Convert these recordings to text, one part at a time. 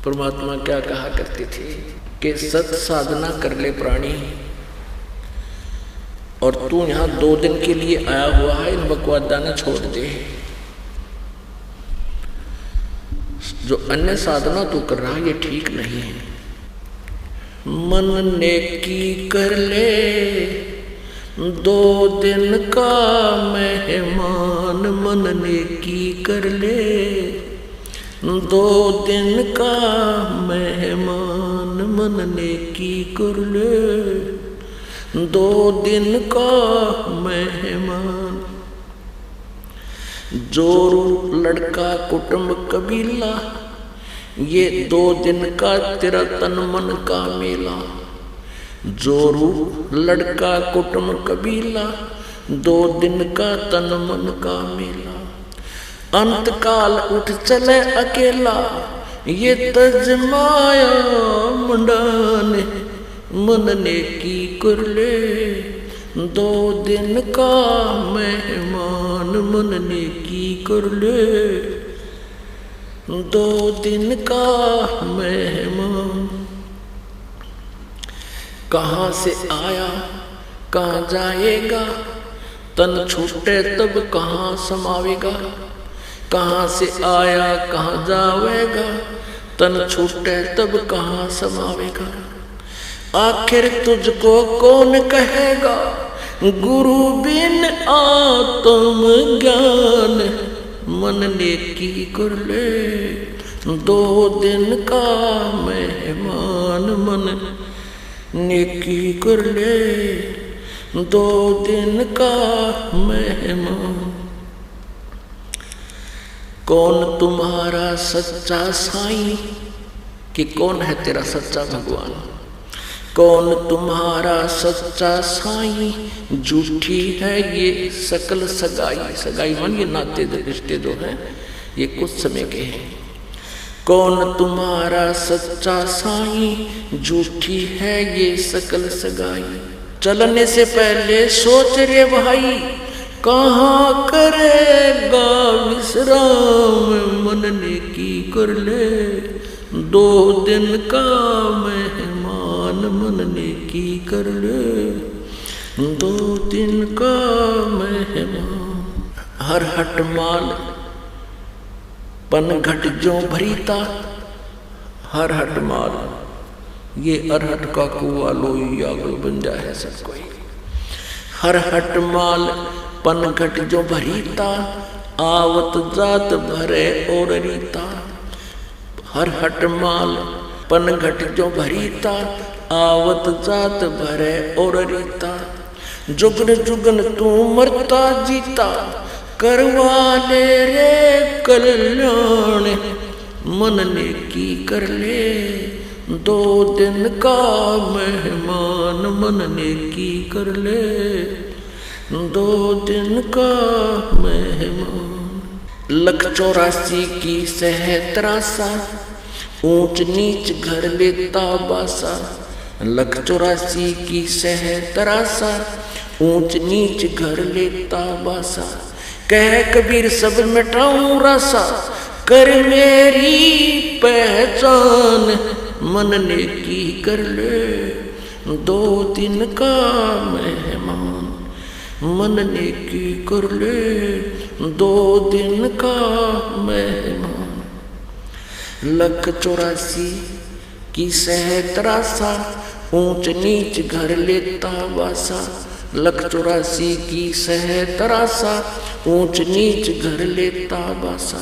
परमात्मा क्या कहा करते थे कि सत साधना कर ले प्राणी, और तू यहाँ 2 दिन के लिए आया हुआ है, इन बकवादाना छोड़ दे। जो अन्य साधना तू कर रहा है ये ठीक नहीं है। मन नेकी कर ले 2 दिन का मेहमान, मन नेकी कर ले 2 दिन का मेहमान, मन नेकी कर ले 2 दिन का मेहमान। जोरू लड़का कुटुंब कबीला, ये 2 दिन का तेरा तन मन का मेला। जोरू लड़का कुटुंब कबीला, 2 दिन का तन मन का मेला। अंत काल उठ चले अकेला, ये तजमाया मुंडाने, मन नेकी कर ले 2 दिन का मेहमान, मन नेकी कर ले 2 दिन का मेहमान। कहाँ से आया कहाँ जाएगा, तन छूटे तब कहाँ समावेगा। कहाँ से आया कहाँ जावेगा, तन छूटे तब कहाँ समावेगा। आखिर तुझको कौन कहेगा, गुरु बिन आत्म ज्ञान, मन नेकी कर ले 2 दिन का मेहमान, मन नेकी कर ले 2 दिन का मेहमान। कौन तुम्हारा सच्चा साईं, कि कौन है तेरा सच्चा भगवान। कौन तुम्हारा सच्चा साईं, झूठी है ये सकल सगाई। सगाई मान ये नाते रिश्ते जो हैं ये कुछ समय के हैं। कौन तुम्हारा सच्चा साईं, झूठी है ये सकल सगाई। चलने से पहले सोच रे भाई, कहाँ करेगा विश्राम, मन नेकी कर ले 2 दिन का मेहमान, मन नेकी कर ले 2 दिन का मेहमान। हर हट माल पन घट जो भरीता, हर हट माल ये अरहट का कुआ लोई आगल बन जाए सब कोई। हर हट माल पन घट जो भरीता, आवत जात भरे और रीता। हर हट माल पन घट जो भरीता, आवत जात भरे और रीता। जुगन जुगन तू मरता जीता, करवा ले रे कल्याण, मन नेकी कर ले 2 दिन का मेहमान, मन नेकी कर ले 2 दिन का मेहमान। 184 की सहतरासा, ऊंच नीच घर लेता बासा। 184 की सहतरासा, ऊंच नीच घर लेता बासा। कह कबीर सब मिटाऊं रासा, कर मेरी पहचान, मन नेकी कर ले 2 दिन का मेहमान, मन नेकी कर ले 2 दिन का मेहमान। 184 की सहतरासा, ऊंच नीच घर लेता बासा। 184 की सहतरासा, ऊंच नीच घर लेता बासा।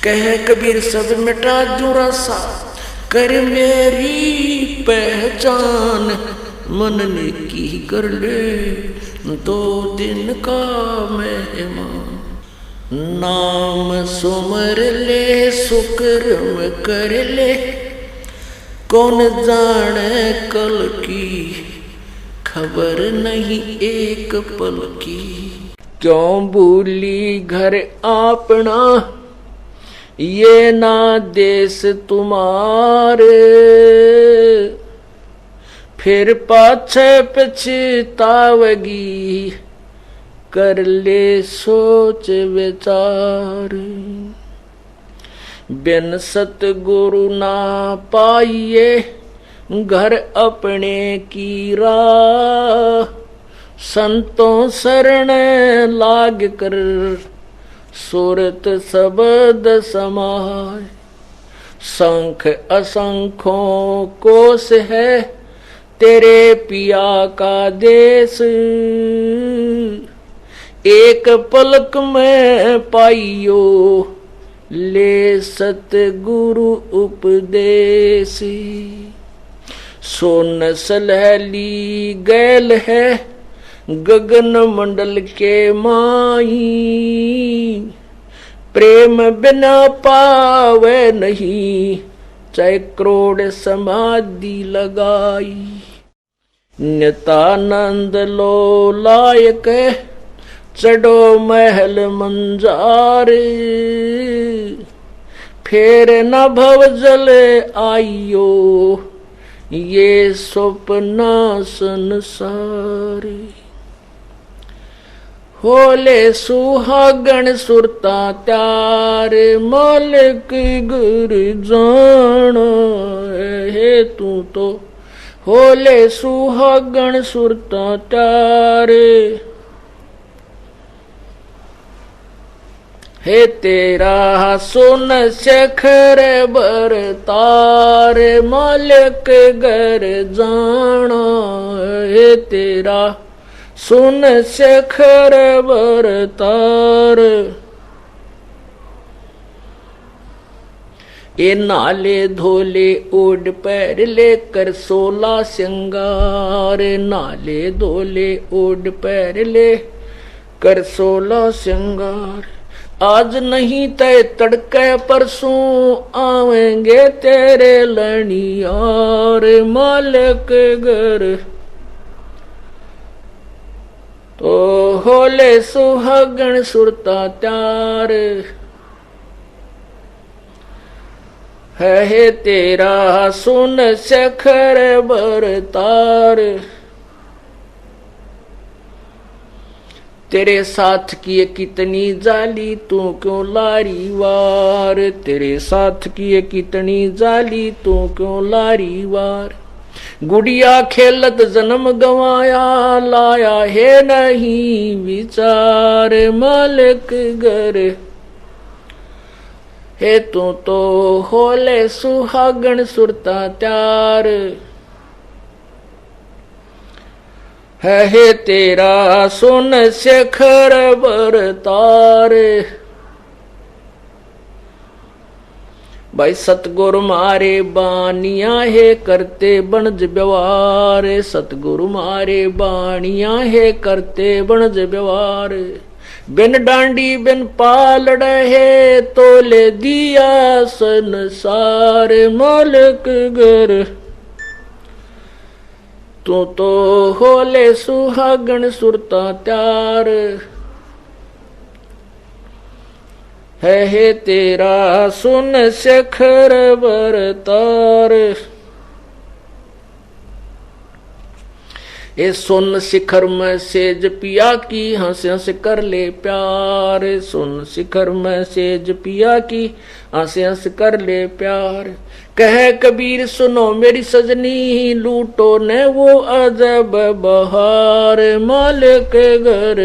कह कबीर सब मिटा दूं रासा, कर मेरी पहचान, मन नेकी कर ले 2 दिन का मेहमान। नाम सुमर ले सुकर्म कर ले, कौन जाने कल की, खबर नहीं एक पल की। क्यों भूली घर अपना, ये ना देश तुम्हारे, फिर पाछे पछतावगी, कर ले सोच विचार। बिन सतगुरु ना पाइए घर अपने की राह। संतों शरण लाग कर सुरत शब्द समाय। शंख असंख्यों कोश है तेरे पिया का देश। एक पलक में पाइयो ले सतगुरु उपदेश। सोन सलहली गैल है गगन मंडल के माई। प्रेम बिना पावे नहीं चाहे करोड़ समाधि लगाई। नितानंद लो लायक चढ़ो महल मंजार। फेर न भव जल आइयो ये स्वप्ना संसार। होले सुहागण सुरता त्यार मालिक गुर जाना है तू तो। होले सुहागण सुरता त्यार हे तेरा सुन शेखर बर तार मालिक घर जाना हे तेरा सुन शेखर बर तार। ए नाले धोले ओढ़ पैर लेकर 16 श्रृंगार। नाले धोले ओढ़ पैर लेकर 16 श्रृंगार। आज नहीं तय तड़के परसों आवेंगे तेरे लनियार मालिक घर। तो होले सुहागण सुरता त्यार है तेरा सुन शेखर बर तार। तेरे साथ की कितनी जाली तू क्यों लारी वार। तेरे साथ की कितनी जाली तू क्यों लारी वार। गुड़िया खेलत जन्म गवाया लाया है नहीं विचार मालिक घर। हे तू तो होले सुहागण सुरता त्यार है तेरा सुन शेखर बर तार। भाई सतगुरु मारे बानिया है करते बनज व्यवहार। सतगुरु मारे बानिया है करते बनज व्यवहार। बिन डांडी बिन पालड़ है तोले दिया संसार मालिक घर। तू तो होले सुहागण सुरता त्यार है तेरा सुन शेखर बर तार। ए सुन शिखर में सेज पिया की हंस हंस कर ले प्यार। सुन शिखर में सेज पिया की हंस हंस कर ले प्यार। कह कबीर सुनो मेरी सजनी लूटो ने वो अजब बहार मालिक घर।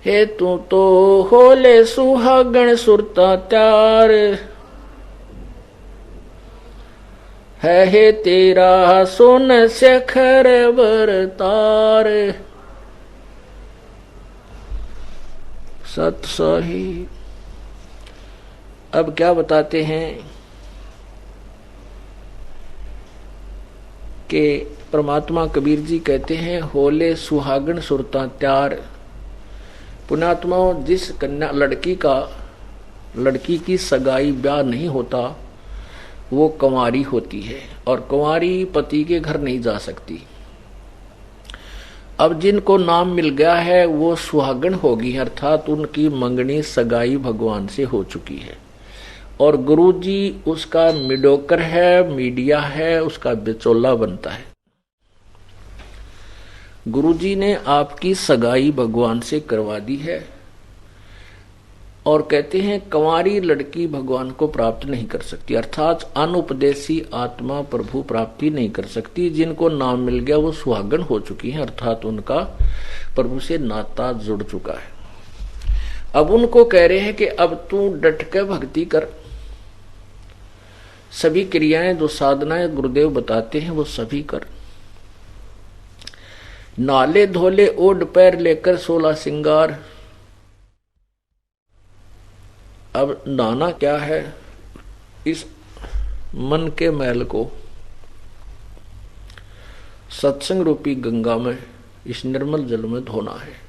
हे तू तो होले सुहागण सुरता त्यार है तेरा सुन शेखर बर तार। सत साहिब अब क्या बताते हैं कि परमात्मा कबीर जी कहते हैं होले सुहागण सुरता त्यार। पुण्यात्मा जिस कन्या लड़की की सगाई ब्याह नहीं होता वो कंवारी होती है और कंवारी पति के घर नहीं जा सकती। अब जिनको नाम मिल गया है वो सुहागण होगी अर्थात उनकी मंगनी सगाई भगवान से हो चुकी है और गुरुजी उसका मिडोकर है, मीडिया है, उसका बिचौला बनता है। गुरुजी ने आपकी सगाई भगवान से करवा दी है। और कहते हैं कंवारी लड़की भगवान को प्राप्त नहीं कर सकती, अर्थात अनुपदेशी आत्मा प्रभु प्राप्ति नहीं कर सकती। जिनको नाम मिल गया वो सुहागन हो चुकी हैं, अर्थात उनका प्रभु से नाता जुड़ चुका है। अब उनको कह रहे हैं कि अब तू डट के भक्ति कर, सभी क्रियाएं जो साधनाएं गुरुदेव बताते हैं वो सभी कर। नाले धोले ओढ़ पैर लेकर 16 सिंगार। अब नहाना क्या है, इस मन के मैल को सत्संग रूपी गंगा में, इस निर्मल जल में धोना है।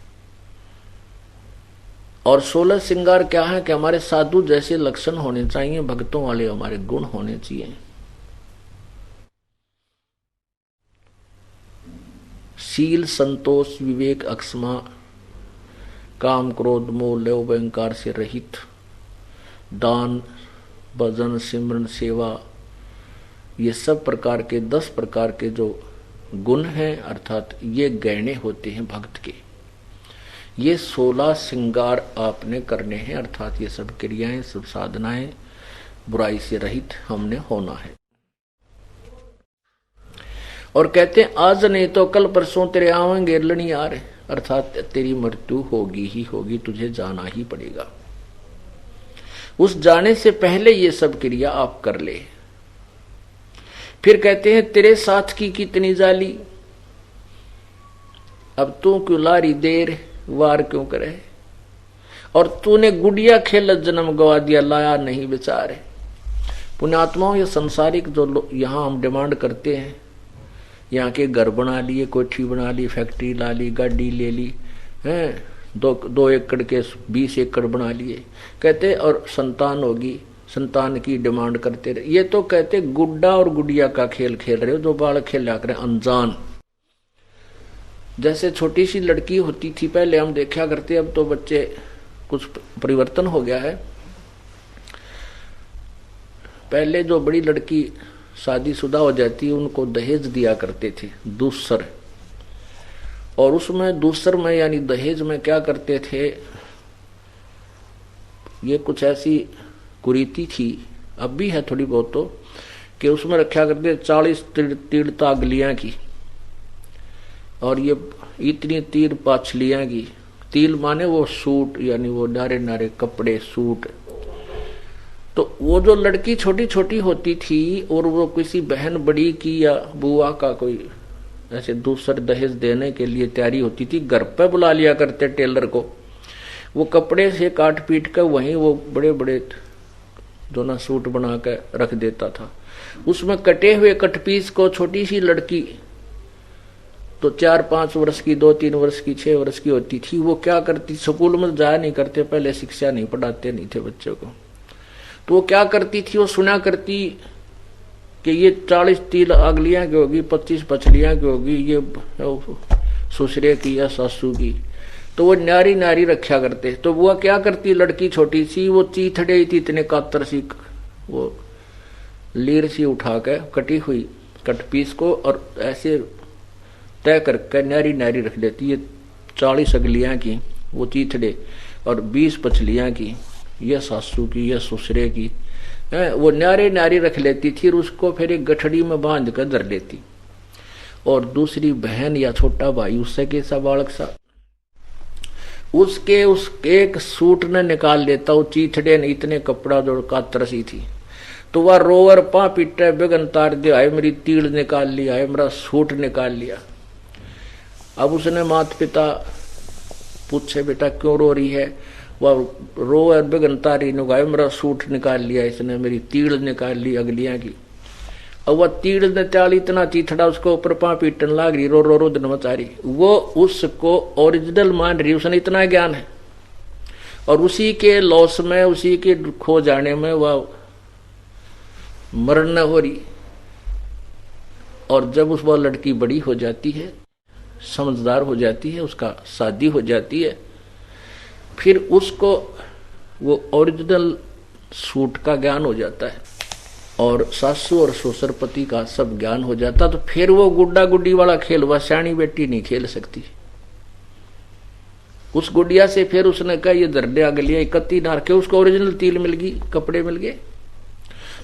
और 16 श्रृंगार क्या है कि हमारे साधु जैसे लक्षण होने चाहिए, भक्तों वाले हमारे गुण होने चाहिए। शील, संतोष, विवेक, अक्षमा, काम, क्रोध, मोह, लोभ, अहंकार से रहित, दान, भजन, सिमरन, सेवा, ये सब प्रकार के 10 प्रकार के जो गुण हैं, अर्थात ये गहने होते हैं भक्त के। ये 16 श्रृंगार आपने करने हैं, अर्थात ये सब क्रियाएं, सब साधनाएं बुराई से रहित हमने होना है। और कहते हैं आज नहीं तो कल परसों तेरे आवेंगे लनियार, अर्थात तेरी मृत्यु होगी ही होगी, तुझे जाना ही पड़ेगा। उस जाने से पहले ये सब क्रिया आप कर ले। फिर कहते हैं तेरे साथ की कितनी जाली, अब तू क्यों लारी देर, वार क्यों करे, और तूने गुड़िया खेल जन्म गवा दिया, लाया नहीं बेचारे। पुण्यात्माओं, ये संसारिक जो यहाँ हम डिमांड करते हैं, यहाँ के घर बना लिए, कोठी बना ली, फैक्ट्री ला ली, गाड़ी ले ली, हैं, 2 एकड़ के 20 एकड़ बना लिए, कहते और संतान होगी, संतान की डिमांड करते रहे। ये तो कहते गुड्डा और गुड़िया का खेल खेल रहे हो, जो बालक खेला करें अनजान। जैसे छोटी सी लड़की होती थी पहले हम देखा करते, अब तो बच्चे कुछ परिवर्तन हो गया है। पहले जो बड़ी लड़की शादीशुदा हो जाती उनको दहेज दिया करते थे, दूसर। और उसमें दूसर में यानी दहेज में क्या करते थे, ये कुछ ऐसी कुरीति थी, अब भी है थोड़ी बहुत, तो कि उसमें रखा करते 40 तीर तागलियां की, और ये इतनी तीर पाछलियां की। तिल माने वो सूट, यानी वो नारे नारे कपड़े, सूट। तो वो जो लड़की छोटी छोटी होती थी और वो किसी बहन बड़ी की या बुआ का कोई ऐसे दूसर दहेज देने के लिए तैयारी होती थी, घर पे बुला लिया करते टेलर को, वो कपड़े से काट पीट कर वहीं वो बड़े बड़े जो ना सूट बना कर रख देता था। उसमें कटे हुए कटपीस को छोटी सी लड़की तो 4-5 वर्ष की, 2-3 वर्ष की, 6 वर्ष की होती थी, वो क्या करती, स्कूल में जाया नहीं करते, पहले शिक्षा नहीं पढ़ाते नहीं थे बच्चों को, तो वो क्या करती थी, वो सुना करती कि ये 40 तिल अगलियां की होगी, 25 पछलियां की होगी, ये ससुरे की या सासू की, तो वो नारी नारी रखा करते। तो वो क्या करती, लड़की छोटी सी, वो चीथड़े थी इतने कातर सी, वो लीर सी उठा के कटी हुई कटपीस को और ऐसे तय करके नारी नारी रख देती। ये 40 अगलियां की वो चीथड़े और 20 पछलियां की ये सासू की, ये ससुरे की, वो नारे नारी रख लेती थी। उसको फिर एक गठड़ी में बांध कर धर लेती, और दूसरी बहन या छोटा भाई उससे कैसा बालक सा उसके एक सूट ने निकाल लेता, वो चीथड़े ने इतने कपड़ा जो कातरसी थी, तो वह रोवर पा पीटे बेगन तार दे, आए मेरी तीड़ निकाल लिया, आए मेरा सूट निकाल लिया। अब उसने माता पिता पूछे बेटा क्यों रो रही है, वह रोवर बेगन तारी नुगाए मेरा सूट निकाल लिया, इसने मेरी तीड़ निकाल ली अगलियां की। और वह तीड़ ने त्याल इतना चीथड़ा उसको ऊपर पा पीटन लाग रही, रो रो रो दिन मचा रही, वो उसको ओरिजिनल मान रही, उसने इतना ज्ञान है, और उसी के लॉस में, उसी के खो जाने में वह मरण न हो रही। और जब उस वह लड़की बड़ी हो जाती है, समझदार हो जाती है, उसका शादी हो जाती है, फिर उसको वो ओरिजिनल सूट का ज्ञान हो जाता है और सासू और ससुरपति का सब ज्ञान हो जाता, तो फिर वो गुड्डा गुड्डी वाला खेल वह सियाणी बेटी नहीं खेल सकती। उस गुड़िया से फिर उसने कहा ये दर्दे आग लिया, इकट्ठी नार के उसको ओरिजिनल तिल मिल गई, कपड़े मिल गए।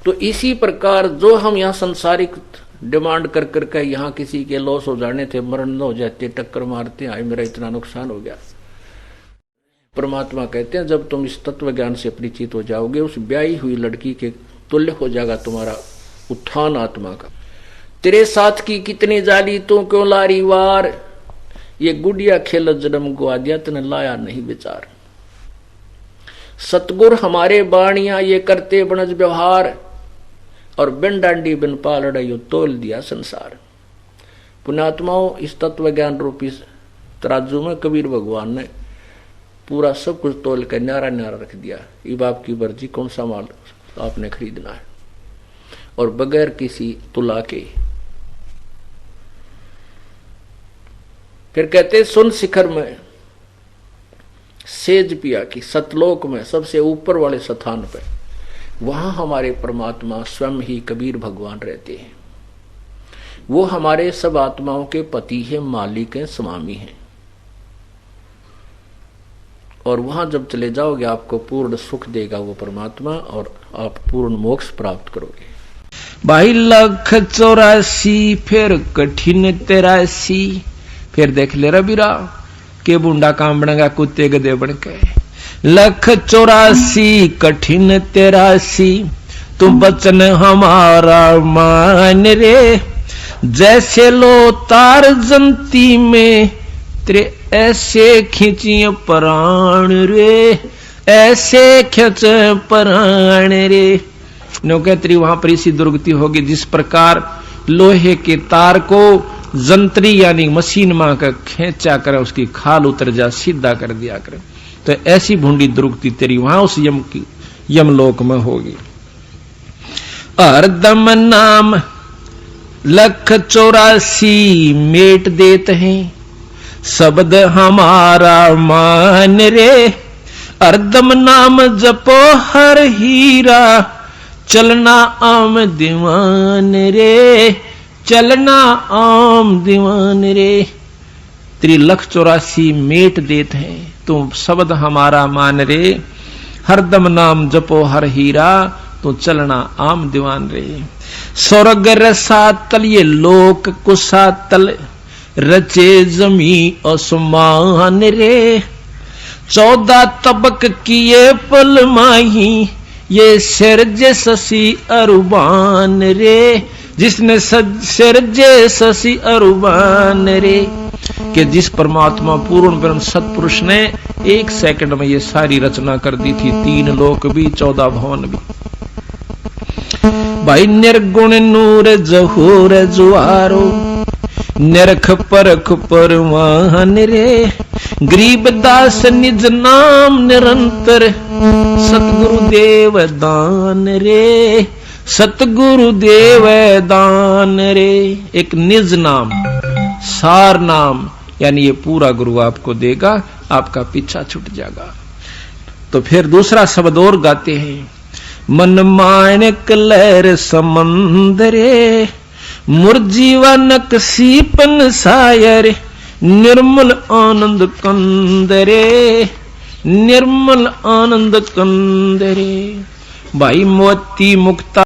तो इसी प्रकार जो हम यहाँ संसारिक डिमांड कर करके यहाँ किसी के लॉस हो जाने थे, मरण हो जाते, टक्कर मारते, आए मेरा इतना नुकसान हो गया, परमात्मा कहते हैं जब तुम इस तत्व ज्ञान से परिचित हो जाओगे, उस ब्याही हुई लड़की के तुल्य हो जाएगा तुम्हारा उत्थान आत्मा का। तेरे साथ की कितनी जाली तू क्यों लारी वार, ये गुड़िया खेल जन्म को आद्या तने लाया नहीं विचार। सतगुर हमारे बाणिया ये करते बनज व्यवहार, और बिन डांडी बिन पालड़ा यो तोल दिया संसार। पुण्यात्माओं, इस तत्व ज्ञान रूपी तराजू में कबीर भगवान ने पूरा सब कुछ तोल कर न्यारा न्यारा रख दिया। इब आपकी मर्जी, कौन सा माल आपने खरीदना है, और बगैर किसी तुला के। फिर कहते सुन शिखर में सेज पिया की, सतलोक में सबसे ऊपर वाले स्थान पे, वहां हमारे परमात्मा स्वयं ही कबीर भगवान रहते हैं। वो हमारे सब आत्माओं के पति हैं, मालिक हैं, स्वामी हैं। और वहां जब चले जाओगे आपको पूर्ण सुख देगा वो परमात्मा, और आप पूर्ण मोक्ष प्राप्त करोगे। 2284 फिर कठिन 83, फिर देख ले रबीरा के बूंडा काम बनेगा कुत्ते गधे बन के। 184 कठिन 83, तू बचन हमारा मान रे, जैसे लो तार जंती में तेरे ऐसे खींचिए प्राण रे, ऐसे खींच प्राण रे। नौकरी वहां पर इसी दुर्गति होगी जिस प्रकार लोहे के तार को जंत्री यानी मशीन मां का खींचा कर उसकी खाल उतर जा, सीधा कर दिया करे, तो ऐसी भूंडी दुर्गति तेरी वहां उस यमलोक में होगी। हरदम नाम 184 मेट देते हैं, शब्द हमारा मान रे, हरदम नाम जपो हर हीरा, चलना आम दीवान रे, चलना आम दीवान रे। 184 मेट देते हैं, तुम शब्द हमारा मान रे, हरदम नाम जपो हर हीरा, तो चलना आम दीवान रे। स्वर्ग रसातल ये लोक कुसातल, रचे जमी आसमान रे, 14 तबक किए पल माही, ये सिरजे शशि अरुबान रे, जिसने सिरजे शशि अरुबान रे। कि जिस परमात्मा पूर्ण ब्रह्म सतपुरुष ने 1 सेकंड में ये सारी रचना कर दी थी, 3 लोक भी 14 भवन भी। भाई निर्गुण नूर जहूर जुआरो, निरख परख परवान रे, गरीब दास निज नाम निरंतर, सतगुरु देव दान रे, सतगुरु देव दान रे। एक निज नाम, सार नाम, यानी ये पूरा गुरु आपको देगा, आपका पीछा छूट जाएगा। तो फिर दूसरा शब्द और गाते हैं, मन माणिक लहर समंदरे, मुरजीवनक सीपन सायर, निर्मल आनंद कंदरे, निर्मल आनंद कंदरे। भाई मोती मुक्ता